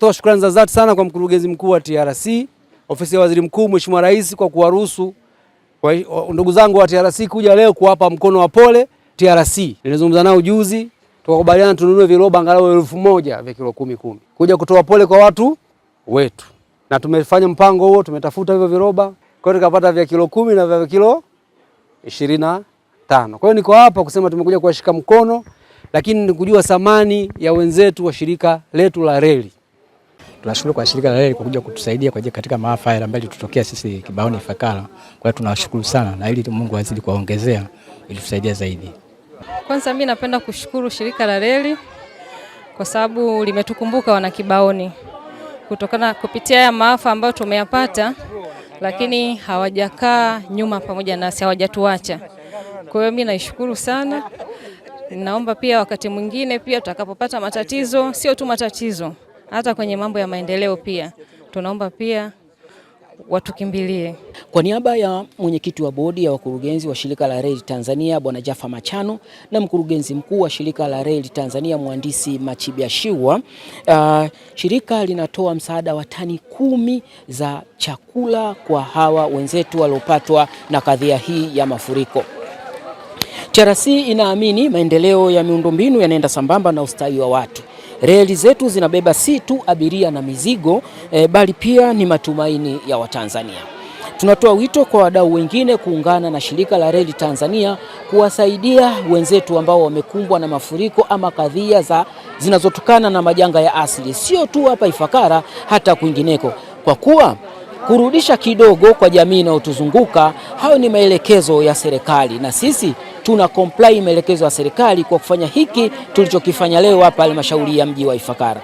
natoa shukrani za dhati sana kwa mkurugenzi mkuu wa TRC, ofisi ya Waziri Mkuu, Mheshimiwa Rais kwa kuwaruhusu ndugu zangu wa TRC kuja leo kuwapa mkono wa pole TRC. Nilizungumza nao juzi, tukakubaliana tununue viroba angalau 1000 vya kilo 10 kuja kutoa pole kwa watu wetu. Na tumefanya mpango huo, tumetafuta hivyo viroba, kwa hiyo tukapata vya kilo 10 na vya kilo 25. Kwa hiyo niko hapa kusema tumekuja kuwashika mkono, lakini ni kujua thamani ya wenzetu wa shirika letu la reli. Tunashukuru kwa shirika la reli kwa kuja kutusaidia kwa katika maafa haya ambayo tutokea sisi Kibaoni Ifakara. Kwa hiyo tunawashukuru sana na ili Mungu azidi kuwaongezea ili tusaidia zaidi. Kwanza mimi napenda kushukuru shirika la reli kwa sababu limetukumbuka wana Kibaoni. Kutokana kupitia haya maafa ambayo tumeyapata, lakini hawajakaa nyuma pamoja nasi, hawajatuacha. Kwa hiyo mimi naishukuru sana. Ninaomba pia wakati mwingine pia tutakapopata matatizo, sio tu matatizo, hata kwenye mambo ya maendeleo pia tunaomba pia watukimbilie. Kwa niaba ya mwenyekiti wa bodi ya wakurugenzi wa shirika la reli Tanzania Bwana Jaffa Machano na mkurugenzi mkuu wa shirika la reli Tanzania Mhandisi Machibiashiwa, shirika linatoa msaada wa tani 10 za chakula kwa hawa wenzetu waliopatwa na kadhia hii ya mafuriko. TRC inaamini maendeleo ya miundombinu yanaenda sambamba na ustawi wa watu. Reli zetu zinabeba si tu abiria na mizigo, bali pia ni matumaini ya Watanzania. Tunatoa wito kwa wadau wengine kuungana na shirika la reli Tanzania kuwasaidia wenzetu ambao wamekumbwa na mafuriko ama kadhia zinazotokana na majanga ya asili, sio tu hapa Ifakara, hata kwingineko, kwa kuwa kurudisha kidogo kwa jamii inayotuzunguka, hayo ni maelekezo ya serikali na sisi tuna comply maelekezo ya serikali kwa kufanya hiki tulichokifanya leo hapa halmashauri ya mji wa Ifakara.